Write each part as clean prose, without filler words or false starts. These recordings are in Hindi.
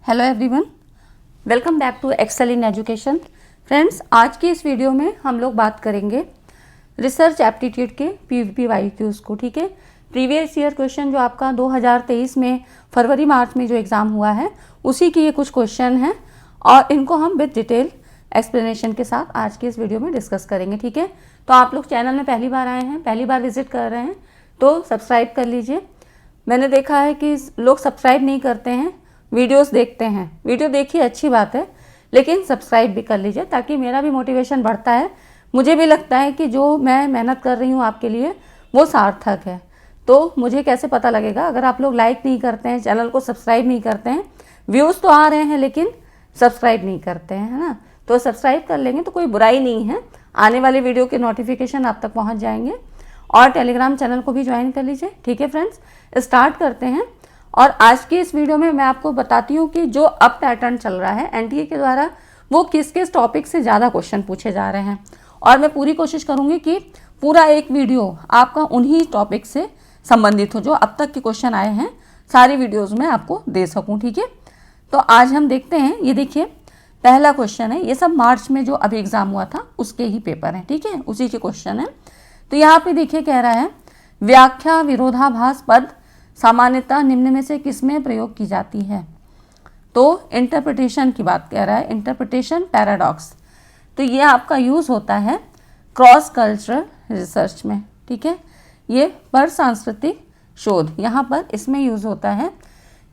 Hello everyone, welcome back to Excel in Education. Friends, आज की इस वीडियो में हम लोग बात करेंगे रिसर्च एप्टीट्यूड के पीवीपी वाईक्यूज को। ठीक है, प्रीवियस ईयर क्वेश्चन जो आपका 2023 में फरवरी मार्च में जो एग्ज़ाम हुआ है उसी के ये कुछ क्वेश्चन हैं और इनको हम विद डिटेल एक्सप्लेनेशन के साथ आज की इस वीडियो में डिस्कस करेंगे। ठीक है, तो आप लोग चैनल में पहली बार आए हैं, पहली बार विजिट कर रहे हैं तो सब्सक्राइब कर लीजिए। मैंने देखा है कि लोग सब्सक्राइब नहीं करते हैं, वीडियोस देखते हैं। वीडियो देखिए, अच्छी बात है, लेकिन सब्सक्राइब भी कर लीजिए ताकि मेरा भी मोटिवेशन बढ़ता है। मुझे भी लगता है कि जो मैं मेहनत कर रही हूँ आपके लिए वो सार्थक है। तो मुझे कैसे पता लगेगा अगर आप लोग लाइक नहीं करते हैं, चैनल को सब्सक्राइब नहीं करते हैं, व्यूज़ तो आ रहे हैं लेकिन सब्सक्राइब नहीं करते हैं, है ना। तो सब्सक्राइब कर लेंगे तो कोई बुराई नहीं है, आने वाले वीडियो के नोटिफिकेशन आप तक पहुँच जाएंगे। और टेलीग्राम चैनल को भी ज्वाइन कर लीजिए। ठीक है फ्रेंड्स, स्टार्ट करते हैं। और आज की इस वीडियो में मैं आपको बताती हूँ कि जो अब पैटर्न चल रहा है एनटीए के द्वारा वो किस किस टॉपिक से ज़्यादा क्वेश्चन पूछे जा रहे हैं, और मैं पूरी कोशिश करूँगी कि पूरा एक वीडियो आपका उन्हीं टॉपिक से संबंधित हो जो अब तक के क्वेश्चन आए हैं, सारी वीडियोज़ में आपको दे सकूँ। ठीक है, तो आज हम देखते हैं। ये देखिए, पहला क्वेश्चन है, ये सब मार्च में जो अभी एग्ज़ाम हुआ था उसके ही पेपर हैं। ठीक है, उसी के क्वेश्चन है। तो यहाँ पे देखिए कह रहा है व्याख्या विरोधाभास पद सामान्यतः निम्न में से किसमें प्रयोग की जाती है। तो इंटरप्रिटेशन की बात कह रहा है, इंटरप्रिटेशन पैराडॉक्स। तो ये आपका यूज़ होता है क्रॉस कल्चरल रिसर्च में। ठीक है, ये पर सांस्कृतिक शोध यहाँ पर इसमें यूज़ होता है।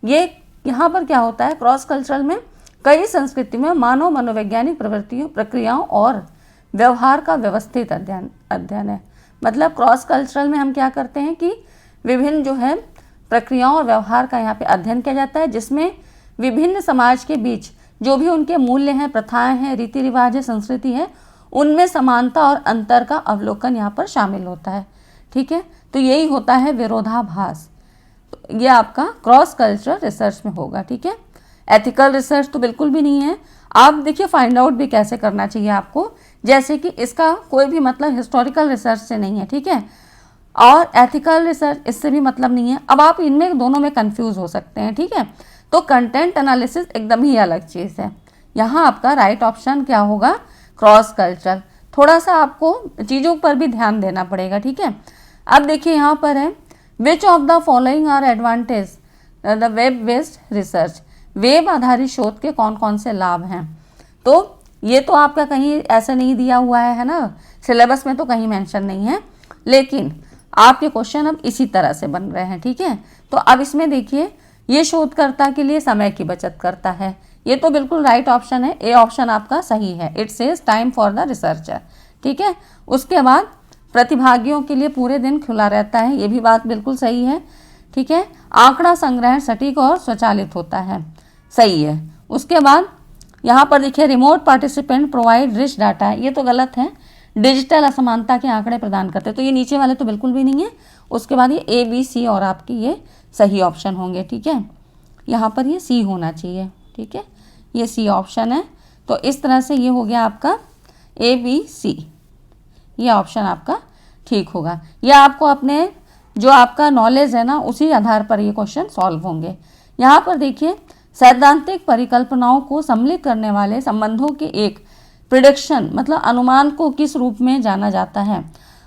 ये यहाँ पर क्या होता है, क्रॉस कल्चरल में कई संस्कृति में मानव मनोवैज्ञानिक प्रवृत्तियों, प्रक्रियाओं और व्यवहार का व्यवस्थित अध्ययन है। मतलब क्रॉस कल्चरल में हम क्या करते हैं कि विभिन्न जो है प्रक्रियाओं और व्यवहार का यहाँ पे अध्ययन किया जाता है, जिसमें विभिन्न समाज के बीच जो भी उनके मूल्य हैं, प्रथाएं हैं, रीति रिवाज है, संस्कृति है, उनमें समानता और अंतर का अवलोकन यहाँ पर शामिल होता है। ठीक है, तो यही होता है विरोधाभास। तो ये आपका क्रॉस कल्चरल रिसर्च में होगा। ठीक है, एथिकल रिसर्च तो बिल्कुल भी नहीं है। आप देखिए फाइंड आउट भी कैसे करना चाहिए आपको, जैसे कि इसका कोई भी मतलब हिस्टोरिकल रिसर्च से नहीं है। ठीक है, और एथिकल रिसर्च इससे भी मतलब नहीं है। अब आप इनमें दोनों में कंफ्यूज हो सकते हैं। ठीक है, तो कंटेंट एनालिसिस एकदम ही अलग चीज़ है। यहाँ आपका राइट ऑप्शन क्या होगा, क्रॉस कल्चरल। थोड़ा सा आपको चीज़ों पर भी ध्यान देना पड़ेगा। ठीक है, अब देखिए यहाँ पर है which of the following are advantage the web based research. Web आधारित शोध के कौन कौन से लाभ हैं। तो ये तो आपका कहीं ऐसा नहीं दिया हुआ है ना, सिलेबस में तो कहीं मेंशन नहीं है, लेकिन आपके क्वेश्चन अब इसी तरह से बन रहे हैं। ठीक है, तो अब इसमें देखिए ये शोधकर्ता के लिए समय की बचत करता है। ये तो बिल्कुल राइट ऑप्शन है, ए ऑप्शन आपका सही है। It says time for the researcher. ठीक है, उसके बाद प्रतिभागियों के लिए पूरे दिन खुला रहता है, ये भी बात बिल्कुल सही है। ठीक है, आंकड़ा संग्रहण सटीक और स्वचालित होता है, सही है। उसके बाद यहाँ पर देखिए remote participant provide rich data, ये तो गलत है। डिजिटल असमानता के आंकड़े प्रदान करते हैं, तो ये नीचे वाले तो बिल्कुल भी नहीं है। उसके बाद ये ए बी सी और आपकी ये सही ऑप्शन होंगे। ठीक है, यहाँ पर ये सी होना चाहिए। ठीक है, ये सी ऑप्शन है। तो इस तरह से ये हो गया आपका ए बी सी, ये ऑप्शन आपका ठीक होगा। ये आपको अपने जो आपका नॉलेज है ना उसी आधार पर ये क्वेश्चन सॉल्व होंगे। यहाँ पर देखिए सैद्धांतिक परिकल्पनाओं को सम्मिलित करने वाले संबंधों के एक प्रिडिक्शन मतलब अनुमान को किस रूप में जाना जाता है।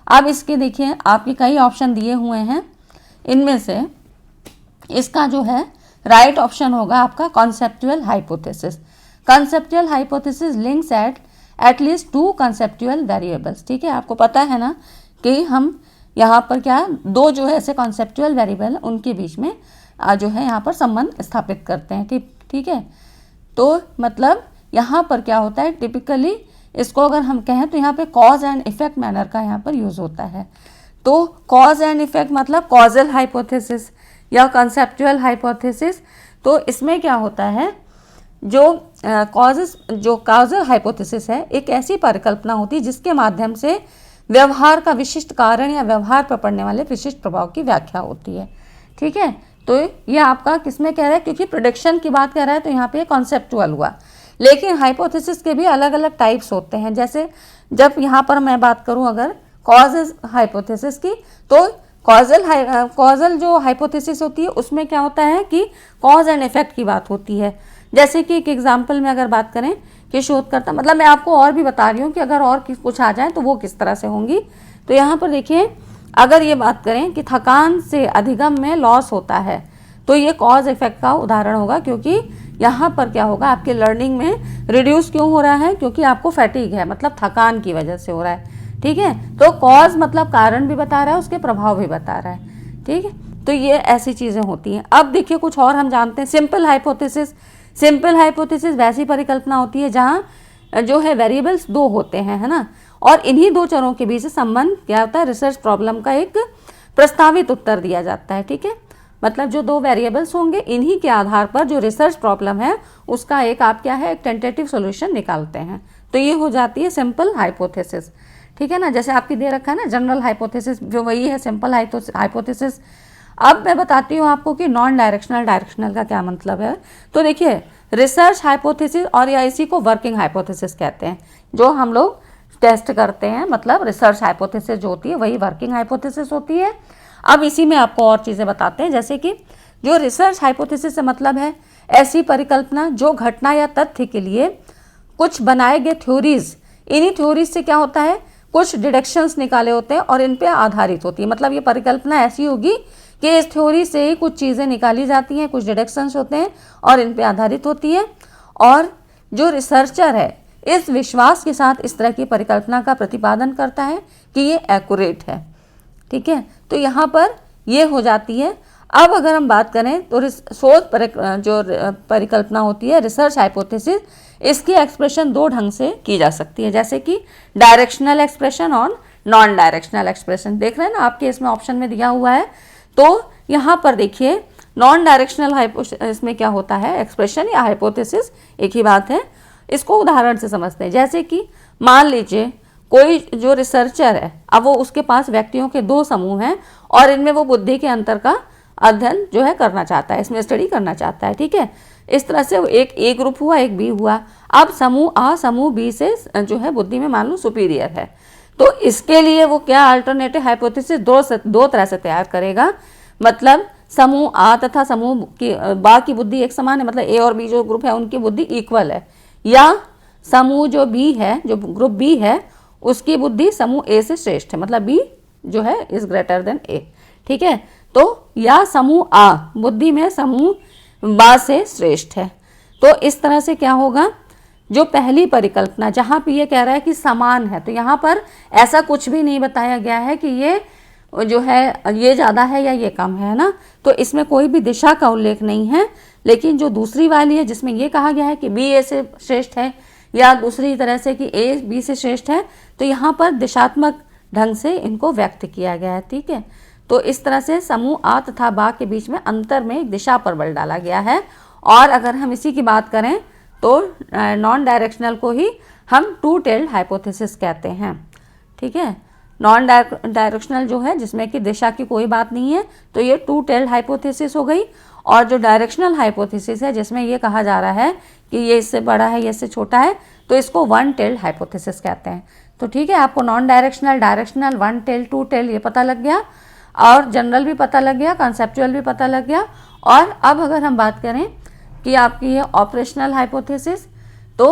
अब इसके देखिए आपके कई ऑप्शन दिए हुए हैं, इनमें से इसका जो है राइट ऑप्शन होगा आपका conceptual hypothesis. Conceptual hypothesis links at least two conceptual variables. ठीक है, आपको पता है ना कि हम यहाँ पर क्या दो जो है ऐसे कॉन्सेप्चुअल वेरिएबल उनके बीच में जो है यहाँ पर संबंध स्थापित करते हैं। ठीक है, तो मतलब यहाँ पर क्या होता है, टिपिकली इसको अगर हम कहें तो यहाँ पे कॉज एंड इफेक्ट मैनर का यहाँ पर यूज़ होता है। तो कॉज एंड इफेक्ट मतलब कॉजल हाइपोथेसिस या कंसेप्चुअल हाइपोथेसिस। तो इसमें क्या होता है, जो कॉजल हाइपोथेसिस है एक ऐसी परिकल्पना होती है जिसके माध्यम से व्यवहार का विशिष्ट कारण या व्यवहार पर पड़ने वाले विशिष्ट प्रभाव की व्याख्या होती है। ठीक है, तो ये आपका किसमें कह रहा है, क्योंकि प्रेडिक्शन की बात कर रहा है तो यहाँ पे कॉन्सेप्चुअल हुआ। लेकिन हाइपोथेसिस के भी अलग अलग टाइप्स होते हैं। जैसे जब यहाँ पर मैं बात करूँ अगर कॉज हाइपोथेसिस की, तो कॉजल जो हाइपोथेसिस होती है उसमें क्या होता है कि कॉज एंड इफेक्ट की बात होती है। जैसे कि एक एग्जाम्पल में अगर बात करें कि शोधकर्ता, मतलब मैं आपको और भी बता रही हूँ कि अगर और कुछ आ जाए तो वो किस तरह से होंगी। तो यहाँ पर देखिए, अगर ये बात करें कि थकान से अधिगम में लॉस होता है, तो ये कॉज इफेक्ट का उदाहरण होगा, क्योंकि यहाँ पर क्या होगा, आपके लर्निंग में रिड्यूस क्यों हो रहा है, क्योंकि आपको फैटिग है, मतलब थकान की वजह से हो रहा है। ठीक है, तो कॉज मतलब कारण भी बता रहा है, उसके प्रभाव भी बता रहा है। ठीक है, तो ये ऐसी चीज़ें होती हैं। अब देखिए कुछ और हम जानते हैं, सिंपल हाइपोथेसिस। सिंपल हाइपोथेसिस वैसी परिकल्पना होती है जहाँ जो है वेरिएबल्स दो होते हैं, है ना, और इन्हीं दो चरों के बीच संबंध क्या होता है, रिसर्च प्रॉब्लम का एक प्रस्तावित उत्तर दिया जाता है। ठीक है, मतलब जो दो वेरिएबल्स होंगे, इन्हीं के आधार पर जो रिसर्च प्रॉब्लम है उसका एक आप क्या है, एक टेंटेटिव सॉल्यूशन निकालते हैं। तो ये हो जाती है सिंपल हाइपोथेसिस। ठीक है ना, जैसे आपकी दे रखा है ना जनरल हाइपोथेसिस, जो वही है सिंपल हाइपोथेसिस। अब मैं बताती हूँ आपको कि नॉन डायरेक्शनल डायरेक्शनल का क्या मतलब है। तो देखिए, रिसर्च हाइपोथेसिस और या इसी को वर्किंग हाइपोथेसिस कहते हैं, जो हम लोग टेस्ट करते हैं, मतलब रिसर्च हाइपोथेसिस जो होती है वही वर्किंग हाइपोथेसिस होती है। अब इसी में आपको और चीज़ें बताते हैं, जैसे कि जो रिसर्च हाइपोथेसिस से मतलब है ऐसी परिकल्पना जो घटना या तथ्य के लिए कुछ बनाए गए थ्योरीज, इन्हीं थ्योरीज से क्या होता है, कुछ डिडक्शंस निकाले होते हैं और इन पे आधारित होती है। मतलब ये परिकल्पना ऐसी होगी कि इस थ्योरी से ही कुछ चीज़ें निकाली जाती हैं, कुछ डिडक्शंस होते हैं और इन पे आधारित होती है। और जो रिसर्चर है इस विश्वास के साथ इस तरह की परिकल्पना का प्रतिपादन करता है कि ये एक्यूरेट है। ठीक है, तो यहाँ पर ये हो जाती है। अब अगर हम बात करें तो शोध जो परिकल्पना होती है रिसर्च हाइपोथेसिस, इसकी एक्सप्रेशन दो ढंग से की जा सकती है, जैसे कि डायरेक्शनल एक्सप्रेशन और नॉन डायरेक्शनल एक्सप्रेशन। देख रहे हैं ना, आपके इसमें ऑप्शन में दिया हुआ है। तो यहाँ पर देखिए, नॉन डायरेक्शनल इसमें क्या होता है, एक्सप्रेशन या हाइपोथेसिस एक ही बात है। इसको उदाहरण से समझते हैं, जैसे कि मान लीजिए कोई जो रिसर्चर है, अब वो उसके पास व्यक्तियों के दो समूह हैं और इनमें वो बुद्धि के अंतर का अध्ययन जो है करना चाहता है, इसमें स्टडी करना चाहता है। ठीक है, इस तरह से एक ए ग्रुप हुआ, एक बी हुआ। अब समूह आ समूह बी से जो है बुद्धि में मान लो सुपीरियर है, तो इसके लिए वो क्या अल्टरनेटिव हाइपोथेसिस दो तरह से तैयार करेगा। मतलब समूह आ तथा समूह की बा की बुद्धि एक समान है, मतलब ए और बी जो ग्रुप है उनकी बुद्धि इक्वल है, या समूह जो बी है, जो ग्रुप बी है, उसकी बुद्धि समूह ए से श्रेष्ठ है, मतलब बी जो है इज ग्रेटर देन ए। ठीक है, तो या समूह आ बुद्धि में समूह बा से श्रेष्ठ है। तो इस तरह से क्या होगा, जो पहली परिकल्पना जहाँ पे ये कह रहा है कि समान है, तो यहाँ पर ऐसा कुछ भी नहीं बताया गया है कि ये जो है ये ज़्यादा है या ये कम है ना, तो इसमें कोई भी दिशा का उल्लेख नहीं है। लेकिन जो दूसरी वाली है जिसमें ये कहा गया है कि बी ए से श्रेष्ठ है, या दूसरी तरह से कि ए बी से श्रेष्ठ है, तो यहाँ पर दिशात्मक ढंग से इनको व्यक्त किया गया है। ठीक है, तो इस तरह से समूह आ तथा बा के बीच में अंतर में एक दिशा पर बल डाला गया है। और अगर हम इसी की बात करें तो नॉन डायरेक्शनल को ही हम टू टेल्ड हाइपोथेसिस कहते हैं। ठीक है, नॉन डायरेक्शनल जो है जिसमें कि दिशा की कोई बात नहीं है, तो ये टू टेल्ड हाइपोथेसिस हो गई। और जो डायरेक्शनल हाइपोथेसिस है जिसमें ये कहा जा रहा है कि ये इससे बड़ा है, ये इससे छोटा है, तो इसको वन टेल्ड हाइपोथेसिस कहते हैं। तो ठीक है, आपको non directional, directional, one tailed, to tailed ये पता लग गया, और जनरल भी पता लग गया, कंसेप्चुअल भी पता लग गया। और अब अगर हम बात करें कि आपकी ये ऑपरेशनल हाइपोथेसिस, तो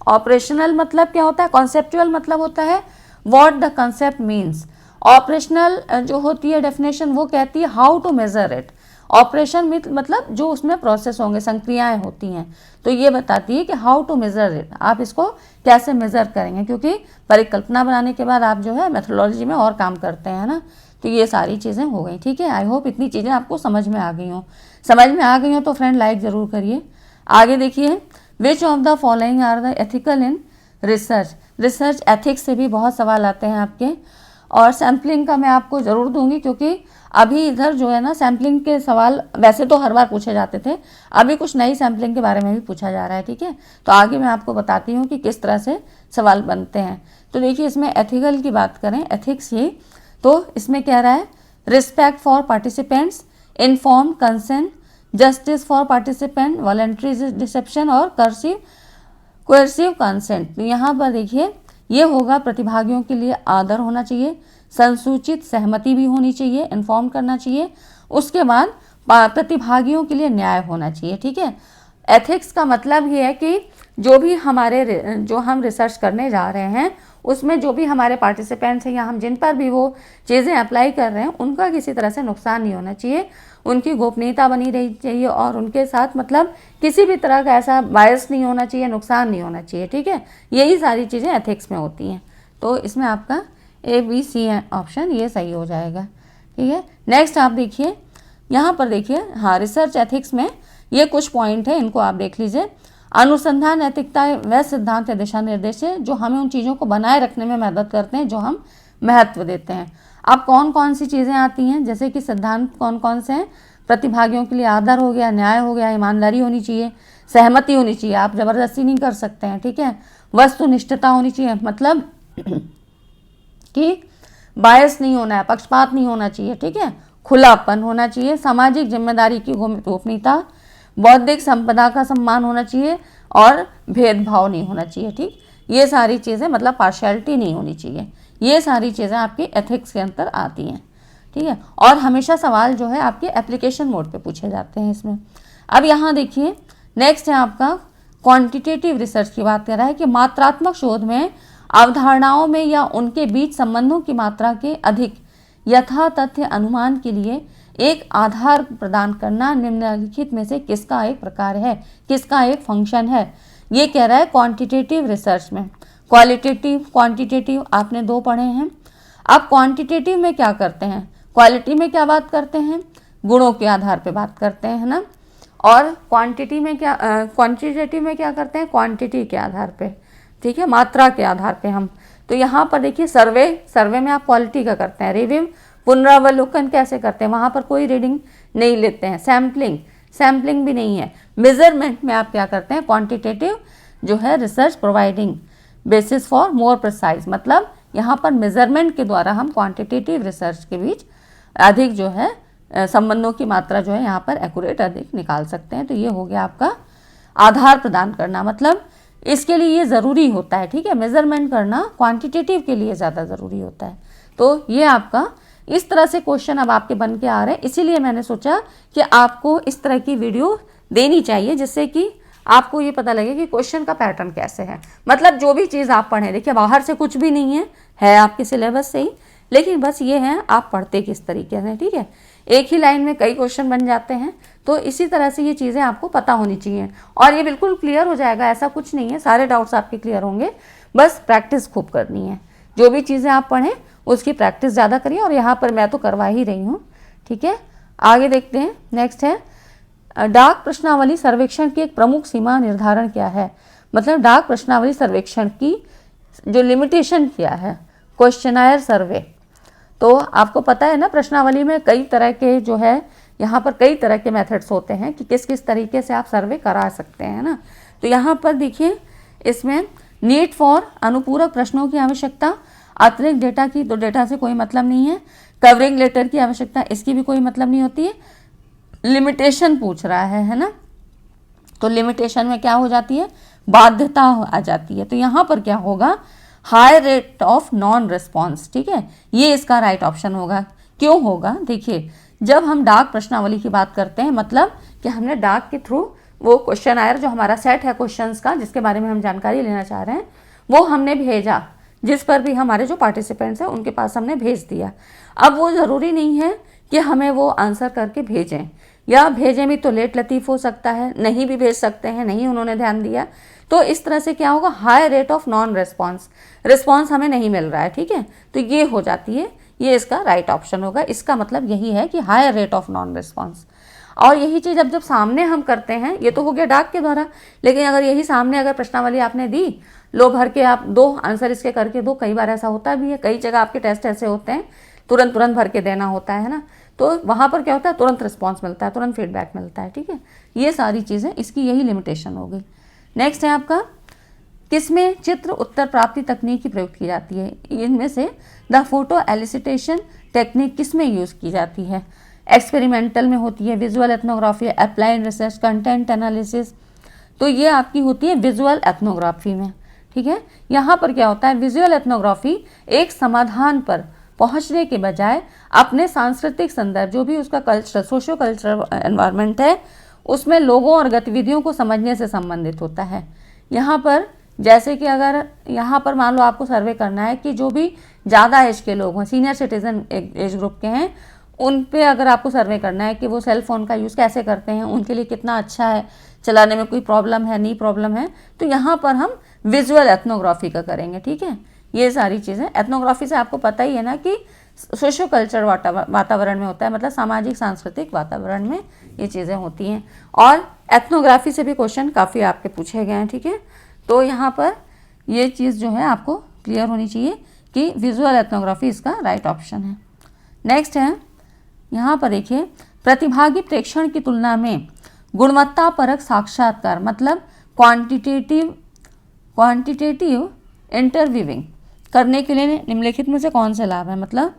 ऑपरेशनल मतलब क्या होता है, कॉन्सेप्चुअल मतलब होता है what the concept means. Operational जो होती है डेफिनेशन वो कहती है how to measure it. Operation मतलब जो उसमें प्रोसेस होंगे, संक्रियाएं होती हैं, तो ये बताती है कि हाउ टू मेजर इट, आप इसको कैसे मेजर करेंगे, क्योंकि परिकल्पना बनाने के बाद आप जो है मेथोडोलॉजी में और काम करते हैं ना। तो ये सारी चीज़ें हो गई। ठीक है, आई होप इतनी चीज़ें आपको समझ में आ गई हों। समझ में आ गई हो तो फ्रेंड लाइक ज़रूर करिए। आगे देखिए, which of the following are the ethical in research. Research ethics से भी बहुत सवाल आते हैं आपके, और सैम्पलिंग का मैं आपको ज़रूर दूंगी, क्योंकि अभी इधर जो है ना सैम्पलिंग के सवाल वैसे तो हर बार पूछे जाते थे, अभी कुछ नई सैम्पलिंग के बारे में भी पूछा जा रहा है। ठीक है, तो आगे मैं आपको बताती हूँ कि किस तरह से सवाल बनते हैं। तो देखिए, इसमें एथिकल की बात करें, एथिक्स ही, तो इसमें कह रहा है respect for participants, informed consent, justice for participant, voluntary deception और कोर्सिव कंसेंट। यहाँ पर देखिए ये होगा प्रतिभागियों के लिए आदर होना चाहिए, संसूचित सहमति भी होनी चाहिए, इन्फॉर्म करना चाहिए, उसके बाद प्रतिभागियों के लिए न्याय होना चाहिए। ठीक है, एथिक्स का मतलब ये है कि जो हम रिसर्च करने जा रहे हैं उसमें जो भी हमारे पार्टिसिपेंट्स हैं या हम जिन पर भी वो चीज़ें अप्लाई कर रहे हैं उनका किसी तरह से नुकसान नहीं होना चाहिए, उनकी गोपनीयता बनी रही चाहिए और उनके साथ मतलब किसी भी तरह का ऐसा बायस नहीं होना चाहिए, नुकसान नहीं होना चाहिए, ठीक है। यही सारी चीज़ें एथिक्स में होती हैं। तो इसमें आपका ABC ऑप्शन ये सही हो जाएगा, ठीक है। नेक्स्ट आप देखिए, यहाँ पर देखिए, हाँ, रिसर्च एथिक्स में ये कुछ पॉइंट है, इनको आप देख लीजिए। अनुसंधान नैतिकता वह सिद्धांत या दिशा निर्देश है जो हमें उन चीज़ों को बनाए रखने में मदद करते हैं जो हम महत्व देते हैं। अब कौन कौन सी चीज़ें आती हैं, जैसे कि सिद्धांत कौन कौन से हैं? प्रतिभागियों के लिए आदर हो गया, न्याय हो गया, ईमानदारी होनी चाहिए, सहमति होनी चाहिए, आप जबरदस्ती नहीं कर सकते हैं, ठीक है। वस्तुनिष्ठता होनी चाहिए, मतलब कि बायस नहीं होना है, पक्षपात नहीं होना चाहिए, ठीक है। खुलापन होना चाहिए, सामाजिक जिम्मेदारी की गोपनीयता, बौद्धिक संपदा का सम्मान होना चाहिए और भेदभाव नहीं होना चाहिए, ठीक। ये सारी चीज़ें, मतलब पार्शियलिटी नहीं होनी चाहिए, ये सारी चीज़ें आपकी एथिक्स के अंदर आती हैं, ठीक है। और हमेशा सवाल जो है आपके एप्लीकेशन मोड पे पूछे जाते हैं इसमें। अब यहाँ देखिए, नेक्स्ट है आपका क्वांटिटेटिव रिसर्च की बात कर रहा है कि मात्रात्मक शोध में अवधारणाओं में या उनके बीच संबंधों की मात्रा के अधिक यथा तथ्य अनुमान के लिए एक आधार प्रदान करना निम्नलिखित में से किसका एक प्रकार है, किसका एक फंक्शन है। ये कह रहा है क्वांटिटेटिव रिसर्च में। क्वालिटेटिव, क्वांटिटेटिव आपने दो पढ़े हैं। अब क्वांटिटेटिव में क्या करते हैं, क्वालिटी में क्या बात करते हैं, गुणों के आधार पे बात करते हैं, है ना। और क्वांटिटेटिव में क्या करते हैं, क्वांटिटी के आधार पे, ठीक है, मात्रा के आधार पे हम। तो यहाँ पर देखिए, सर्वे में आप क्वालिटी का करते हैं, रिव्यू पुनरावलोकन कैसे करते हैं, वहाँ पर कोई रीडिंग नहीं लेते हैं, सैम्पलिंग भी नहीं है। मेजरमेंट में आप क्या करते हैं, क्वांटिटेटिव जो है research providing basis for more precise, मतलब यहाँ पर मेजरमेंट के द्वारा हम क्वांटिटेटिव रिसर्च के बीच अधिक जो है संबंधों की मात्रा जो है यहाँ पर एक्यूरेट अधिक निकाल सकते हैं। तो ये हो गया आपका आधार प्रदान करना, मतलब इसके लिए ये ज़रूरी होता है, ठीक है। मेजरमेंट करना क्वांटिटेटिव के लिए ज़्यादा ज़रूरी होता है। तो ये आपका इस तरह से क्वेश्चन अब आपके बन के आ रहे हैं, इसीलिए मैंने सोचा कि आपको इस तरह की वीडियो देनी चाहिए जिससे कि आपको ये पता लगे कि क्वेश्चन का पैटर्न कैसे है। मतलब जो भी चीज़ आप पढ़ें, देखिए बाहर से कुछ भी नहीं है आपके सिलेबस से ही, लेकिन बस ये है आप पढ़ते किस तरीके से, ठीक है। एक ही लाइन में कई क्वेश्चन बन जाते हैं, तो इसी तरह से ये चीज़ें आपको पता होनी चाहिए और ये बिल्कुल क्लियर हो जाएगा, ऐसा कुछ नहीं है, सारे डाउट्स आपके क्लियर होंगे, बस प्रैक्टिस खूब करनी है। जो भी चीज़ें आप पढ़ें उसकी प्रैक्टिस ज़्यादा करिए और यहाँ पर मैं तो करवा ही रही हूँ, ठीक है। आगे देखते हैं, नेक्स्ट है डाक प्रश्नावली सर्वेक्षण की एक प्रमुख सीमा निर्धारण क्या है। मतलब डाक प्रश्नावली सर्वेक्षण की जो लिमिटेशन क्या है, क्वेश्चनायर सर्वे। तो आपको पता है ना, प्रश्नावली में कई तरह के जो है यहाँ पर कई तरह के मेथड्स होते हैं कि किस किस तरीके से आप सर्वे करा सकते हैं ना। तो यहाँ पर देखिए, इसमें नीड फॉर अनुपूरक प्रश्नों की आवश्यकता, अतिरिक्त डेटा की, तो डेटा से कोई मतलब नहीं है। कवरिंग लेटर की आवश्यकता, इसकी भी कोई मतलब नहीं होती है। लिमिटेशन पूछ रहा है ना, तो लिमिटेशन में क्या हो जाती है, बाध्यता आ जाती है। तो यहाँ पर क्या होगा, high rate of non response, ठीक है, ये इसका राइट ऑप्शन होगा। क्यों होगा, देखिए जब हम डाक प्रश्नावली की बात करते हैं, मतलब कि हमने डाक के थ्रू वो क्वेश्चन आयर जो हमारा सेट है क्वेश्चंस का जिसके बारे में हम जानकारी लेना चाह रहे हैं वो हमने भेजा, जिस पर भी हमारे जो पार्टिसिपेंट्स हैं उनके पास हमने भेज दिया। अब वो ज़रूरी नहीं है कि हमें वो आंसर करके भेजें, या भेजें भी तो लेट लतीफ़ हो सकता है, नहीं भी भेज सकते हैं, नहीं उन्होंने ध्यान दिया। तो इस तरह से क्या होगा, high rate of non response हमें नहीं मिल रहा है, ठीक है। तो ये हो जाती है, ये इसका राइट ऑप्शन होगा। इसका मतलब यही है कि high rate of non response. और यही चीज़ अब जब सामने हम करते हैं, ये तो हो गया डाक के द्वारा, लेकिन अगर यही सामने अगर प्रश्नावली आपने दी, लो भर के आप दो आंसर इसके करके दो, कई बार ऐसा होता भी है, कई जगह आपके टेस्ट ऐसे होते हैं तुरंत भर के देना होता है ना, तो वहाँ पर क्या होता है, तुरंत रिस्पॉन्स मिलता है, तुरंत फीडबैक मिलता है, ठीक है। ये सारी चीज़ें, इसकी यही लिमिटेशन हो गई। नेक्स्ट है आपका, किसमें चित्र उत्तर प्राप्ति तकनीक की प्रयोग की जाती है। इनमें से द फोटो एलिसिटेशन टेक्निक किसमें यूज़ की जाती है। एक्सपेरिमेंटल में होती है, visual ethnography, applied research, content analysis, तो ये आपकी होती है विजुअल एथनोग्राफी में, ठीक है। यहाँ पर क्या होता है, विजुअल एथनोग्राफी एक समाधान पर पहुँचने के बजाय अपने सांस्कृतिक संदर्भ, जो भी उसका कल्चर, सोशो कल्चरल एनवायरनमेंट है, उसमें लोगों और गतिविधियों को समझने से संबंधित होता है। यहाँ पर जैसे कि अगर यहाँ पर मान लो आपको सर्वे करना है कि जो भी ज़्यादा एज के लोग हैं, सीनियर सिटीजन एज ग्रुप के हैं, उन पे अगर आपको सर्वे करना है कि वो सेल फ़ोन का यूज़ कैसे करते हैं, उनके लिए कितना अच्छा है, चलाने में कोई प्रॉब्लम है, नहीं प्रॉब्लम है, तो यहाँ पर हम विजुअल एथनोग्राफी का करेंगे। ठीक है, ये सारी चीज़ें एथनोग्राफी से आपको पता ही है ना कि सोशो कल्चर वातावरण में होता है, मतलब सामाजिक सांस्कृतिक वातावरण में ये चीज़ें होती हैं। और एथनोग्राफी से भी क्वेश्चन काफ़ी आपके पूछे गए हैं। ठीक है, तो यहाँ पर ये चीज़ जो है आपको क्लियर होनी चाहिए कि विजुअल एथनोग्राफी इसका राइट ऑप्शन है। नेक्स्ट है, यहाँ पर देखिए, प्रतिभागी प्रेक्षण की तुलना में गुणवत्ता परक साक्षात्कार मतलब क्वांटिटेटिव इंटरव्यूइंग करने के लिए निम्नलिखित में से कौन से लाभ हैं, मतलब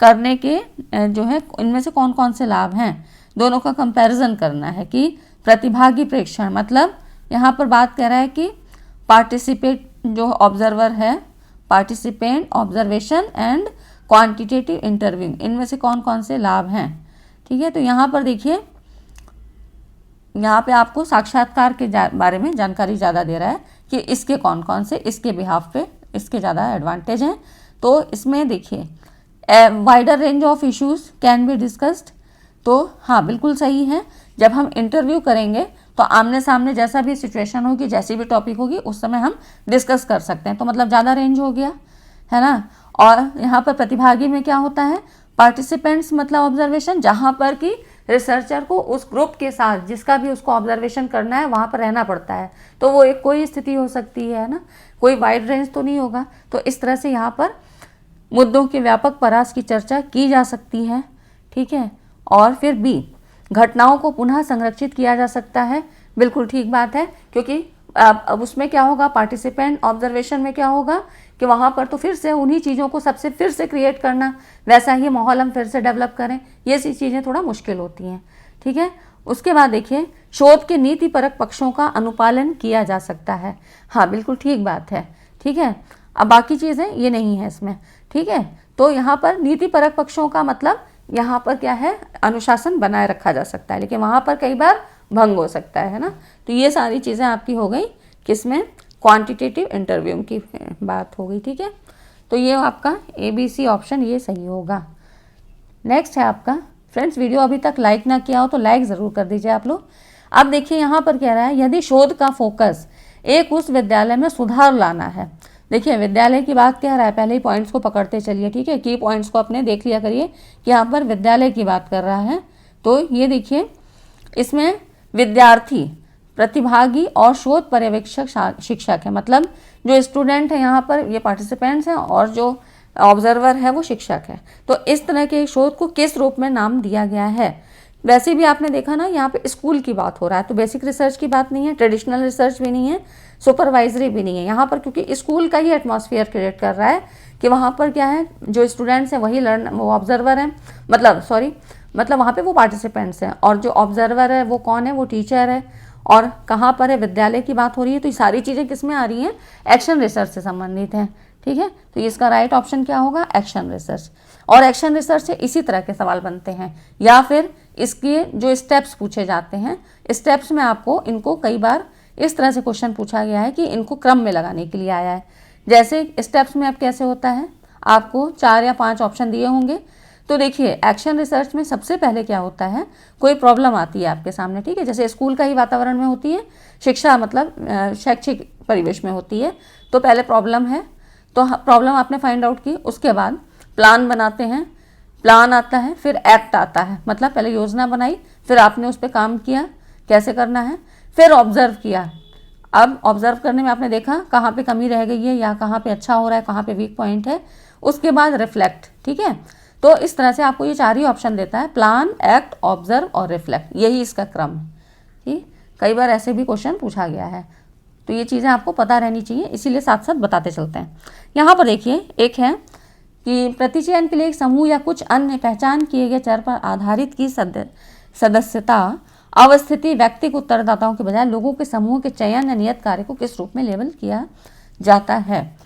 करने के जो है इनमें से कौन कौन से लाभ हैं, दोनों का कंपैरिजन करना है। कि प्रतिभागी प्रेक्षण मतलब यहाँ पर बात कर रहा है कि पार्टिसिपेट जो ऑब्जर्वर है, participant observation and quantitative interviewing, इनमें से कौन कौन से लाभ हैं। ठीक है, तो यहाँ पर देखिए, यहाँ पे आपको साक्षात्कार के बारे में जानकारी ज़्यादा दे रहा है कि इसके कौन कौन से, इसके बिहाफ पे इसके ज़्यादा एडवांटेज हैं। तो इसमें देखिए, wider range of issues can be discussed, तो हाँ बिल्कुल सही है। जब हम इंटरव्यू करेंगे तो आमने सामने जैसा भी सिचुएशन होगी, जैसी भी टॉपिक होगी, उस समय हम डिस्कस कर सकते हैं, तो मतलब ज़्यादा रेंज हो गया है ना। और यहाँ पर प्रतिभागी में क्या होता है, पार्टिसिपेंट्स मतलब ऑब्जर्वेशन, जहाँ पर कि रिसर्चर को उस ग्रुप के साथ जिसका भी उसको ऑब्जर्वेशन करना है वहाँ पर रहना पड़ता है, तो वो एक कोई स्थिति हो सकती है ना, कोई वाइड रेंज तो नहीं होगा। तो इस तरह से यहाँ पर मुद्दों के व्यापक परास की चर्चा की जा सकती है। ठीक है, और फिर बी, घटनाओं को पुनः संरक्षित किया जा सकता है, बिल्कुल ठीक बात है, क्योंकि अब उसमें क्या होगा, पार्टिसिपेंट ऑब्जर्वेशन में क्या होगा कि वहाँ पर तो फिर से उन्हीं चीज़ों को सबसे फिर से क्रिएट करना, वैसा ही माहौल हम फिर से डेवलप करें, ये सी चीज़ें थोड़ा मुश्किल होती हैं। ठीक है, उसके बाद देखिए, शोध के नीतिपरक पक्षों का अनुपालन किया जा सकता है, हाँ बिल्कुल ठीक बात है। ठीक है, अब बाकी चीज़ें ये नहीं है इसमें। ठीक है, तो यहाँ पर नीतिपरक पक्षों का मतलब यहाँ पर क्या है, अनुशासन बनाए रखा जा सकता है, लेकिन वहाँ पर कई बार भंग हो सकता है ना। तो ये सारी चीज़ें आपकी हो गई, किसमें, क्वांटिटेटिव इंटरव्यू की बात हो गई। ठीक है, तो ये आपका ABC ऑप्शन ये सही होगा। नेक्स्ट है आपका, फ्रेंड्स वीडियो अभी तक लाइक ना किया हो तो लाइक ज़रूर कर दीजिए आप लोग। अब देखिए यहाँ पर कह रहा है, यदि शोध का फोकस एक उस विद्यालय में सुधार लाना है। देखिए विद्यालय की बात कह रहा है, पहले ही पॉइंट्स को पकड़ते चलिए। ठीक है, की पॉइंट्स को अपने देख लिया करिए कि यहाँ पर विद्यालय की बात कर रहा है। तो ये देखिए, इसमें विद्यार्थी, प्रतिभागी और शोध पर्यवेक्षक शिक्षक है, मतलब जो स्टूडेंट है यहाँ पर ये पार्टिसिपेंट्स हैं और जो ऑब्जर्वर है वो शिक्षक है। तो इस तरह के शोध को किस रूप में नाम दिया गया है। वैसे भी आपने देखा ना, यहाँ पे स्कूल की बात हो रहा है, तो बेसिक रिसर्च की बात नहीं है, ट्रेडिशनल रिसर्च भी नहीं है, सुपरवाइजरी भी नहीं है यहाँ पर, क्योंकि स्कूल का ही एटमॉस्फेयर क्रिएट कर रहा है कि वहाँ पर क्या है, जो स्टूडेंट्स हैं वही वो ऑब्जर्वर हैं, मतलब वहाँ पे वो पार्टिसिपेंट्स हैं, और जो ऑब्जर्वर है वो कौन है, वो टीचर है, और कहाँ पर है, विद्यालय की बात हो रही है। तो ये सारी चीज़ें किस में आ रही हैं, एक्शन रिसर्च से संबंधित हैं। ठीक है, तो इसका राइट ऑप्शन क्या होगा, एक्शन रिसर्च। और एक्शन रिसर्च से इसी तरह के सवाल बनते हैं, या फिर इसके जो स्टेप्स पूछे जाते हैं, स्टेप्स में आपको इनको कई बार इस तरह से क्वेश्चन पूछा गया है कि इनको क्रम में लगाने के लिए आया है। जैसे स्टेप्स में अब कैसे होता है, आपको 4 या 5 ऑप्शन दिए होंगे। तो देखिए, एक्शन रिसर्च में सबसे पहले क्या होता है, कोई प्रॉब्लम आती है आपके सामने। ठीक है, जैसे स्कूल का ही वातावरण में होती है, शिक्षा मतलब शैक्षिक परिवेश में होती है। तो पहले प्रॉब्लम है, तो प्रॉब्लम आपने फाइंड आउट की, उसके बाद प्लान बनाते हैं, प्लान आता है, फिर एक्ट आता है, मतलब पहले योजना बनाई, फिर आपने उस पर काम किया, कैसे करना है, फिर ऑब्जर्व किया। अब ऑब्जर्व करने में आपने देखा कहाँ पे कमी रह गई है या कहाँ पे अच्छा हो रहा है, कहाँ पे वीक पॉइंट है, उसके बाद रिफ्लेक्ट। ठीक है, तो इस तरह से आपको ये 4 ही ऑप्शन देता है, प्लान, एक्ट, ऑब्जर्व और रिफ्लेक्ट, यही इसका क्रम है। ठीक, कई बार ऐसे भी क्वेश्चन पूछा गया है, तो ये चीज़ें आपको पता रहनी चाहिए, इसीलिए साथ साथ बताते चलते हैं। यहाँ पर देखिए, एक है कि प्रतिचयन के लिए एक समूह या कुछ अन्य पहचान किए गए चर पर आधारित की सदस्यता अवस्थिति व्यक्तिगत उत्तरदाताओं के बजाय लोगों के समूह के चयन या नियत कार्य को किस रूप में लेबल किया जाता है।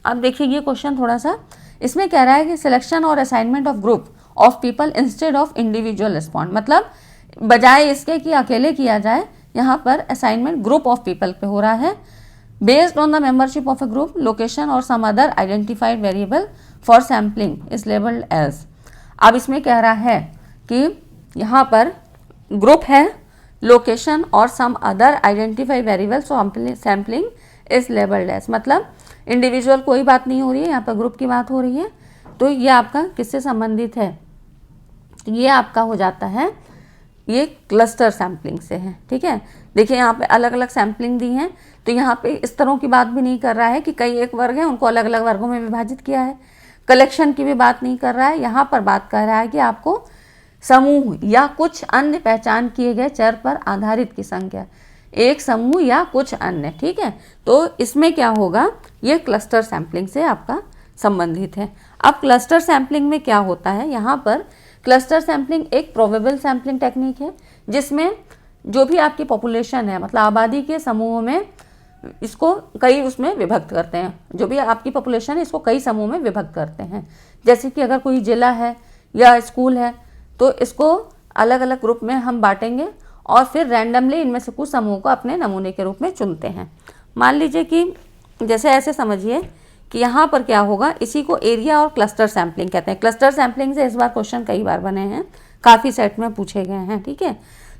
अब देखिए ये क्वेश्चन थोड़ा सा, इसमें कह रहा है कि सिलेक्शन और assignment of group of people instead of individual respond, मतलब बजाय इसके कि अकेले किया जाए, यहाँ पर असाइनमेंट ग्रुप ऑफ पीपल पे हो रहा है। Based on the membership of a group, location और some other identified variable for sampling is labelled as. अब इसमें कह रहा है कि यहाँ पर ग्रुप है, लोकेशन और some other identified variable sampling is labelled as, मतलब इंडिविजुअल कोई बात नहीं हो रही है, यहाँ पर ग्रुप की बात हो रही है। तो ये आपका किससे संबंधित है? तो ये आपका हो जाता है, ये क्लस्टर सैम्पलिंग से है। ठीक है, देखिए यहाँ पे अलग अलग सैम्पलिंग दी हैं, तो यहाँ पे इस तरह की बात भी नहीं कर रहा है कि कई एक वर्ग हैं उनको अलग अलग वर्गों में विभाजित किया है। कलेक्शन की भी बात नहीं कर रहा है, यहाँ पर बात कर रहा है कि आपको समूह या कुछ अन्य पहचान किए गए चर पर आधारित की संख्या, एक समूह या कुछ अन्य। ठीक है, तो इसमें क्या होगा, ये क्लस्टर सैम्पलिंग से आपका संबंधित है। अब क्लस्टर सैम्पलिंग में क्या होता है, यहाँ पर क्लस्टर सैम्पलिंग एक प्रोबेबल सैम्पलिंग टेक्निक है, जिसमें जो भी आपकी पॉपुलेशन है, मतलब आबादी के समूहों में इसको कई उसमें विभक्त करते हैं। जो भी आपकी पॉपुलेशन है इसको कई समूह में विभक्त करते हैं। जैसे कि अगर कोई जिला है या स्कूल है तो इसको अलग अलग ग्रुप में हम बांटेंगे और फिर रैंडमली इनमें से कुछ समूह को अपने नमूने के रूप में चुनते हैं। मान लीजिए कि जैसे ऐसे समझिए कि यहाँ पर क्या होगा, इसी को एरिया और क्लस्टर सैम्पलिंग कहते हैं। क्लस्टर सैम्पलिंग से इस बार क्वेश्चन कई बार बने हैं, काफ़ी सेट में पूछे गए हैं। ठीक है,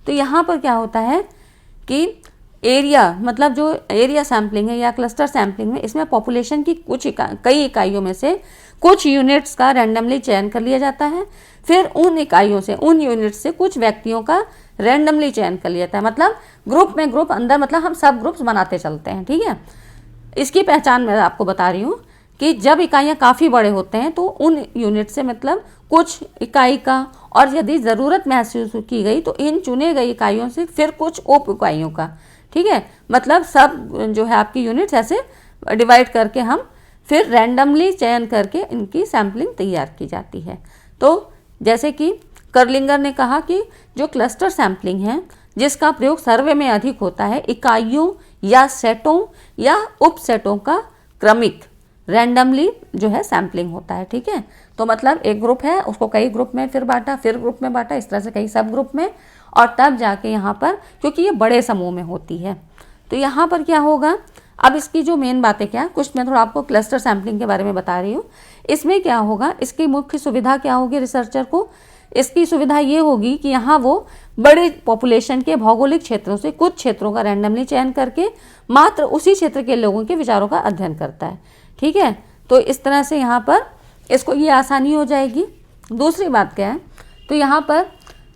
तो यहाँ पर क्या होता है कि एरिया, मतलब जो एरिया सैम्पलिंग है या क्लस्टर सैम्पलिंग में, इसमें पॉपुलेशन की कई इकाइयों में से कुछ यूनिट्स का रैंडमली चयन कर लिया जाता है। फिर उन इकाइयों से, उन यूनिट से कुछ व्यक्तियों का रैंडमली चयन कर लिया जाता है। मतलब ग्रुप में ग्रुप अंदर, मतलब हम सब ग्रुप्स बनाते चलते हैं। ठीक है, इसकी पहचान मैं आपको बता रही हूँ कि जब इकाइयाँ काफ़ी बड़े होते हैं तो उन यूनिट से मतलब कुछ इकाई का, और यदि ज़रूरत महसूस की गई तो इन चुने गई इकाइयों से फिर कुछ उप इकाइयों का। ठीक है, मतलब सब जो है आपकी यूनिट्स ऐसे डिवाइड करके हम फिर रैंडमली चयन करके इनकी सैम्पलिंग तैयार की जाती है। तो जैसे कि कर्लिंगर ने कहा कि जो क्लस्टर सैम्पलिंग है जिसका प्रयोग सर्वे में अधिक होता है, इकाइयों या सेटों या उपसेटों का क्रमिक रैंडमली जो है सैम्पलिंग होता है। ठीक है, तो मतलब एक ग्रुप है उसको कई ग्रुप में फिर बांटा, फिर ग्रुप में बांटा, इस तरह से कई सब ग्रुप में, और तब जाके यहाँ पर, क्योंकि ये बड़े समूह में होती है, तो यहाँ पर क्या होगा। अब इसकी जो मेन बातें क्या, कुछ मैं थोड़ा आपको क्लस्टर सैम्पलिंग के बारे में बता रही हूँ। इसमें क्या होगा, इसकी मुख्य सुविधा क्या होगी रिसर्चर को, इसकी सुविधा ये होगी कि यहाँ वो बड़े पॉपुलेशन के भौगोलिक क्षेत्रों से कुछ क्षेत्रों का रैंडमली चयन करके मात्र उसी क्षेत्र के लोगों के विचारों का अध्ययन करता है। ठीक है, तो इस तरह से यहाँ पर इसको ये आसानी हो जाएगी। दूसरी बात क्या है, तो यहाँ पर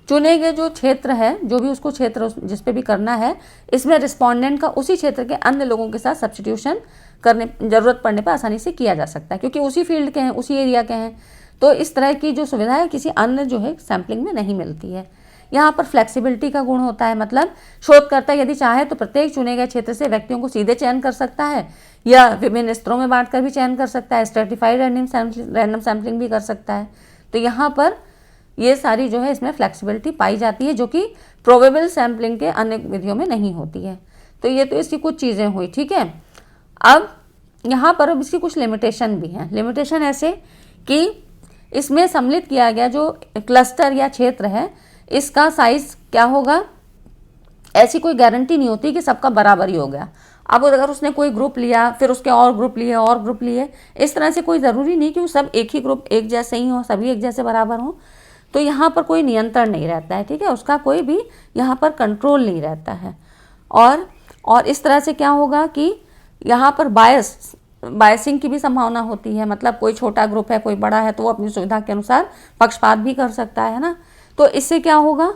चुने गए जो क्षेत्र है, जो भी उसको क्षेत्र जिस पे भी करना है, इसमें रिस्पोंडेंट का उसी क्षेत्र के अन्य लोगों के साथ सब्स्टिट्यूशन करने ज़रूरत पड़ने पर आसानी से किया जा सकता है, क्योंकि उसी फील्ड के हैं, उसी एरिया के हैं। तो इस तरह की जो सुविधा है किसी अन्य जो है सैम्पलिंग में नहीं मिलती है। यहाँ पर फ्लेक्सिबिलिटी का गुण होता है, मतलब शोधकर्ता यदि चाहे तो प्रत्येक चुने गए क्षेत्र से व्यक्तियों को सीधे चयन कर सकता है या विभिन्न स्तरों में बांटकर भी चयन कर सकता है, स्ट्रेटिफाइड रैंडम सैम्पलिंग भी कर सकता है। तो यहाँ पर ये सारी जो है इसमें फ्लेक्सिबिलिटी पाई जाती है, जो कि प्रोबेबल सैम्पलिंग के अन्य विधियों में नहीं होती है। तो ये तो इसकी कुछ चीज़ें हुई। ठीक है, अब यहाँ पर अब इसकी कुछ लिमिटेशन भी हैं। लिमिटेशन ऐसे कि इसमें सम्मिलित किया गया जो क्लस्टर या क्षेत्र है, इसका साइज क्या होगा, ऐसी कोई गारंटी नहीं होती कि सबका बराबर ही हो गया। अब अगर उसने कोई ग्रुप लिया, फिर उसके और ग्रुप लिए और ग्रुप लिए, इस तरह से कोई ज़रूरी नहीं कि वो सब एक ही ग्रुप एक जैसे ही हो, सभी एक जैसे बराबर हों। तो यहाँ पर कोई नियंत्रण नहीं रहता है। ठीक है, उसका कोई भी यहाँ पर कंट्रोल नहीं रहता है। और इस तरह से क्या होगा कि यहाँ पर बायसिंग की भी संभावना होती है, मतलब कोई छोटा ग्रुप है कोई बड़ा है तो वो अपनी सुविधा के अनुसार पक्षपात भी कर सकता है ना। तो इससे क्या होगा,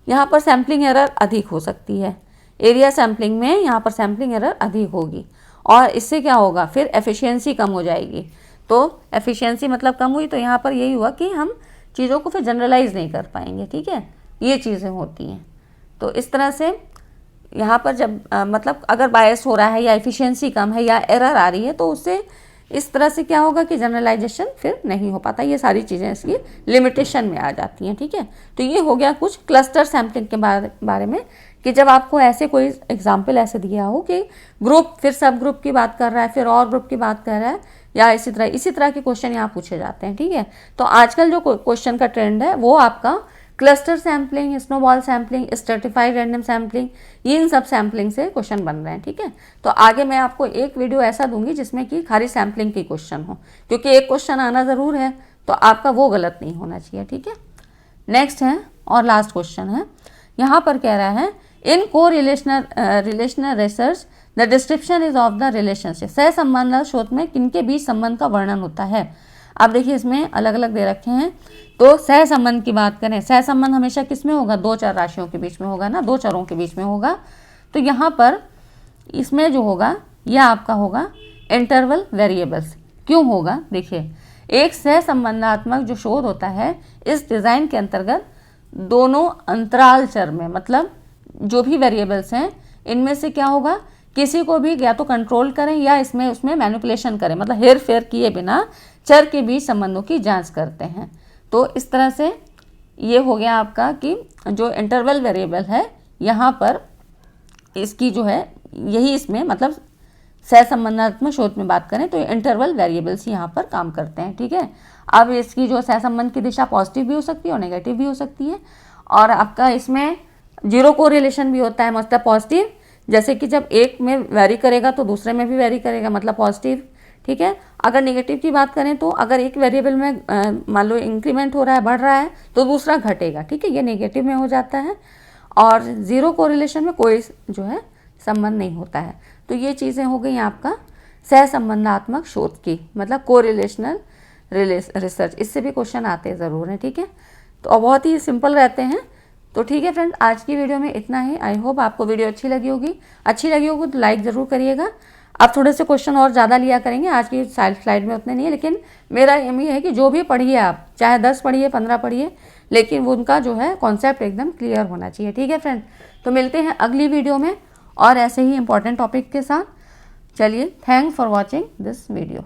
यहाँ पर सैम्पलिंग एरर अधिक हो सकती है। एरिया सैम्पलिंग में यहाँ पर सैम्पलिंग एरर अधिक होगी, और इससे क्या होगा, फिर एफिशिएंसी कम हो जाएगी। तो एफिशिएंसी मतलब कम हुई तो यहाँ पर यही हुआ कि हम चीज़ों को फिर जनरलाइज नहीं कर पाएंगे। ठीक है, ये चीज़ें होती हैं। तो इस तरह से यहाँ पर जब मतलब अगर बायस हो रहा है या एफिशिएंसी कम है या एरर आ रही है तो उससे इस तरह से क्या होगा कि जनरलाइजेशन फिर नहीं हो पाता। ये सारी चीज़ें इसकी लिमिटेशन में आ जाती हैं। ठीक है, तो ये हो गया कुछ क्लस्टर सैम्पलिंग के बारे में, कि जब आपको ऐसे कोई एग्जाम्पल ऐसे दिया हो कि ग्रुप फिर सब ग्रुप की बात कर रहा है, फिर और ग्रुप की बात कर रहा है, या इसी तरह के क्वेश्चन यहाँ पूछे जाते हैं। ठीक है, तो आजकल जो क्वेश्चन का ट्रेंड है वो आपका cluster sampling, snowball sampling, stratified random sampling, इन सब सैम्पलिंग से क्वेश्चन बन रहे हैं, ठीक है। तो आगे मैं आपको एक वीडियो ऐसा दूंगी जिसमें कि खाली सैम्पलिंग की क्वेश्चन हो, क्योंकि एक क्वेश्चन आना ज़रूर है, तो आपका वो गलत नहीं होना चाहिए, ठीक है। नेक्स्ट है और लास्ट क्वेश्चन है, यहाँ पर कह रहा है इन को relational research the description is of the relationship, सह संबंध शोध में किनके बीच संबंध का वर्णन होता है। अब देखिए इसमें अलग अलग दे रखे हैं, तो सह संबंध की बात करें, सह संबंध हमेशा किस में होगा, दो चर राशियों के बीच में होगा ना, दो चरों के बीच में होगा। तो यहाँ पर इसमें जो होगा यह आपका होगा इंटरवल वेरिएबल्स। क्यों होगा, देखिए एक सह संबंधात्मक जो शोध होता है इस डिज़ाइन के अंतर्गत दोनों अंतराल चर में, मतलब जो भी वेरिएबल्स हैं इनमें से क्या होगा, किसी को भी या तो कंट्रोल करें या इसमें उसमें मैनिपुलेशन करें, मतलब हेर फेर किए बिना चर के बीच संबंधों की जांच करते हैं। तो इस तरह से ये हो गया आपका कि जो इंटरवल वेरिएबल है यहाँ पर इसकी जो है यही इसमें मतलब सह संबंधात्मक शोध में बात करें तो इंटरवल वेरिएबल्स यहाँ पर काम करते हैं, ठीक है। अब इसकी जो सह संबंध की दिशा पॉजिटिव भी हो सकती है और नेगेटिव भी हो सकती है, और आपका इसमें जीरो कोरिलेशन भी होता है, मतलब पॉजिटिव, जैसे कि जब एक में वेरी करेगा तो दूसरे में भी वेरी करेगा, मतलब पॉजिटिव, ठीक है। अगर नेगेटिव की बात करें तो अगर एक वेरिएबल में मान लो इंक्रीमेंट हो रहा है, बढ़ रहा है, तो दूसरा घटेगा, ठीक है, ये नेगेटिव में हो जाता है। और जीरो कोरिलेशन में कोई जो है संबंध नहीं होता है। तो ये चीज़ें हो गई आपका सह संबंधात्मक शोध की, मतलब कोरिलेशनल रिसर्च, इससे भी क्वेश्चन आते ज़रूर हैं, ठीक है। तो बहुत ही सिंपल रहते हैं। तो ठीक है फ्रेंड, आज की वीडियो में इतना ही। आई होप आपको वीडियो अच्छी लगी होगी तो लाइक ज़रूर करिएगा। आप थोड़े से क्वेश्चन और ज़्यादा लिया करेंगे, आज की स्लाइड में उतने नहीं है, लेकिन मेरा एम ये है कि जो भी पढ़िए आप, चाहे 10 पढ़िए 15 पढ़िए, लेकिन वो उनका जो है कॉन्सेप्ट एकदम क्लियर होना चाहिए, ठीक है फ्रेंड। तो मिलते हैं अगली वीडियो में और ऐसे ही इंपॉर्टेंट टॉपिक के साथ। चलिए, thanks for watching this video.